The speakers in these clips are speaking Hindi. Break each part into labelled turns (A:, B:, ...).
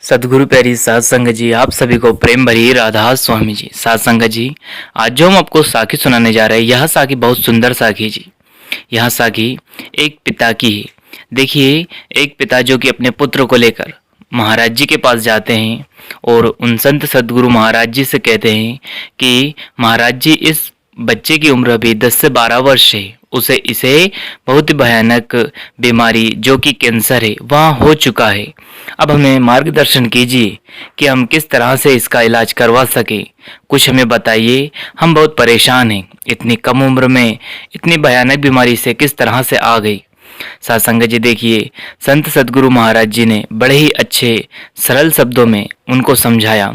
A: सदगुरु प्यारी साध संगत जी, आप सभी को प्रेम भरी राधा स्वामी जी। साध संगत जी, आज जो हम आपको साखी सुनाने जा रहे हैं, यह साखी बहुत सुंदर साखी है जी। यह साखी एक पिता की है। देखिए, एक पिता जो कि अपने पुत्र को लेकर महाराज जी के पास जाते हैं और उन संत सदगुरु महाराज जी से कहते हैं कि महाराज जी, इस बच्चे की उम्र अभी 10 से 12 वर्ष है। इसे बहुत ही भयानक बीमारी जो कि कैंसर है वह हो चुका है। अब हमें मार्गदर्शन कीजिए कि हम किस तरह से इसका इलाज करवा सके। कुछ हमें बताइए, हम बहुत परेशान हैं। इतनी कम उम्र में इतनी भयानक बीमारी से किस तरह से आ गई। साथ संगत जी, देखिए, संत सदगुरु महाराज जी ने बड़े ही अच्छे सरल शब्दों में उनको समझाया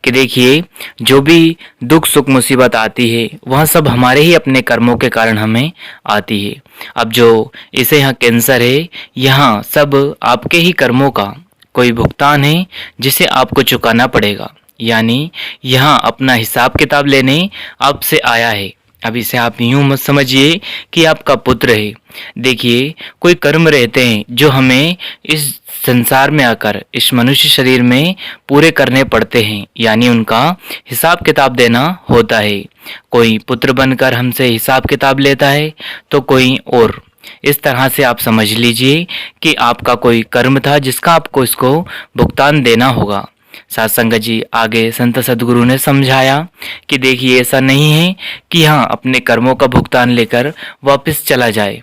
A: कि देखिए, जो भी दुख सुख मुसीबत आती है वह सब हमारे ही अपने कर्मों के कारण हमें आती है। अब जो इसे यहाँ कैंसर है, यहाँ सब आपके ही कर्मों का कोई भुगतान है जिसे आपको चुकाना पड़ेगा। यानी यहाँ अपना हिसाब किताब लेने आपसे आया है। अब इसे आप यूं मत समझिए कि आपका पुत्र है। देखिए, कोई कर्म रहते हैं जो हमें इस संसार में आकर इस मनुष्य शरीर में पूरे करने पड़ते हैं, यानी उनका हिसाब किताब देना होता है। कोई पुत्र बनकर हमसे हिसाब किताब लेता है तो कोई और। इस तरह से आप समझ लीजिए कि आपका कोई कर्म था जिसका आपको इसको भुगतान देना होगा। साथ संगत जी, आगे संत सदगुरु ने समझाया कि देखिए, ऐसा नहीं है कि हाँ अपने कर्मों का भुगतान लेकर वापस चला जाए।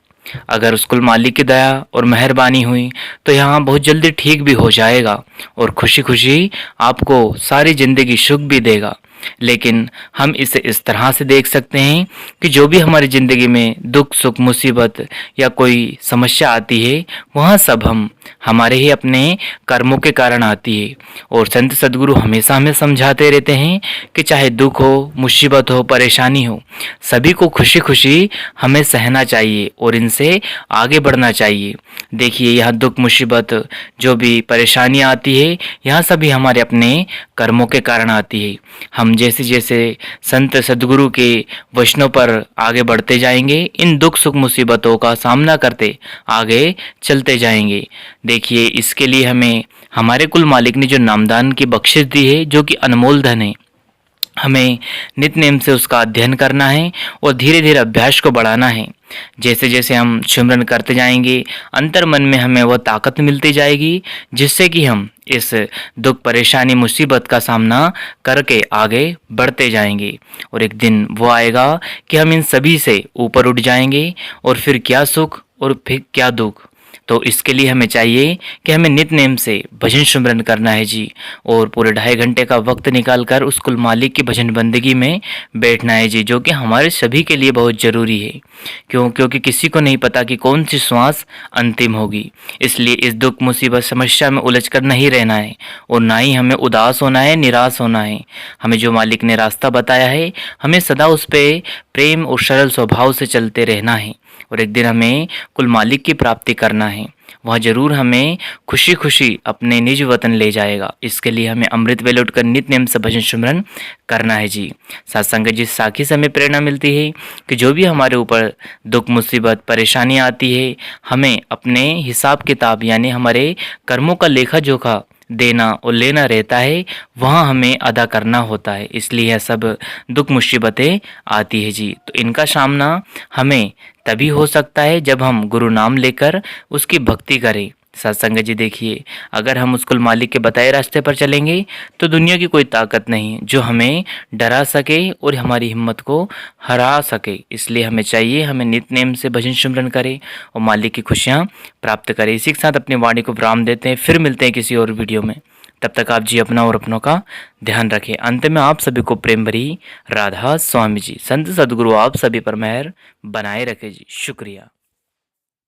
A: अगर उस कुल मालिक की दया और मेहरबानी हुई तो यहाँ बहुत जल्दी ठीक भी हो जाएगा और खुशी खुशी आपको सारी जिंदगी सुख भी देगा। लेकिन हम इसे इस तरह से देख सकते हैं कि जो भी हमारी ज़िंदगी में दुख सुख मुसीबत या कोई समस्या आती है वह सब हमारे ही अपने कर्मों के कारण आती है। और संत सदगुरु हमेशा हमें समझाते रहते हैं कि चाहे दुख हो, मुसीबत हो, परेशानी हो, सभी को खुशी खुशी हमें सहना चाहिए और इनसे आगे बढ़ना चाहिए। देखिए, यह दुख मुसीबत जो भी परेशानी आती है, यह सभी हमारे अपने कर्मों के कारण आती है। हम जैसे जैसे संत सदगुरु के वचनों पर आगे बढ़ते जाएंगे, इन दुख सुख मुसीबतों का सामना करते आगे चलते जाएंगे। देखिए, इसके लिए हमें हमारे कुल मालिक ने जो नामदान की बख्शिश दी है, जो कि अनमोल धन है, हमें नित्य नेम से उसका अध्ययन करना है और धीरे धीरे अभ्यास को बढ़ाना है। जैसे जैसे हम सिमरन करते जाएंगे, अंतर मन में हमें वह ताकत मिलती जाएगी जिससे कि हम इस दुख परेशानी मुसीबत का सामना करके आगे बढ़ते जाएंगे। और एक दिन वो आएगा कि हम इन सभी से ऊपर उठ जाएंगे और फिर क्या सुख और फिर क्या दुख। तो इसके लिए हमें चाहिए कि हमें नित्य नेम से भजन सिमरन करना है जी, और पूरे 2.5 घंटे का वक्त निकालकर उस कुल मालिक की भजन बंदगी में बैठना है जी, जो कि हमारे सभी के लिए बहुत ज़रूरी है। क्योंकि किसी को नहीं पता कि कौन सी श्वास अंतिम होगी। इसलिए इस दुख मुसीबत समस्या में उलझ कर नहीं रहना है और ना ही हमें उदास होना है, निराश होना है। हमें जो मालिक ने रास्ता बताया है, हमें सदा उस पर प्रेम और सरल स्वभाव से चलते रहना है और एक दिन हमें कुल मालिक की प्राप्ति करना है। वह जरूर हमें खुशी खुशी अपने निज वतन ले जाएगा। इसके लिए हमें अमृत वेले उठकर नित्य नेम से भजन सिमरन करना है जी। सत्संग जी, साखी से हमें प्रेरणा मिलती है कि जो भी हमारे ऊपर दुख मुसीबत परेशानी आती है, हमें अपने हिसाब किताब यानी हमारे कर्मों का लेखा जोखा देना और लेना रहता है, वहाँ हमें अदा करना होता है। इसलिए यह सब दुख मुसीबतें आती है जी। तो इनका सामना हमें तभी हो सकता है जब हम गुरु नाम लेकर उसकी भक्ति करें। सत्संग जी, देखिए, अगर हम उस कुल मालिक के बताए रास्ते पर चलेंगे तो दुनिया की कोई ताकत नहीं जो हमें डरा सके और हमारी हिम्मत को हरा सके। इसलिए हमें चाहिए हमें नित्य नेम से भजन सिमरन करें और मालिक की खुशियाँ प्राप्त करें। इसी के साथ अपनी वाणी को विराम देते हैं, फिर मिलते हैं किसी और वीडियो में। तब तक आप जी अपना और अपनों का ध्यान रखें। अंत में आप सभी को प्रेम भरी राधा स्वामी जी, संत सदगुरु आप सभी पर मेहर बनाए रखे जी। शुक्रिया।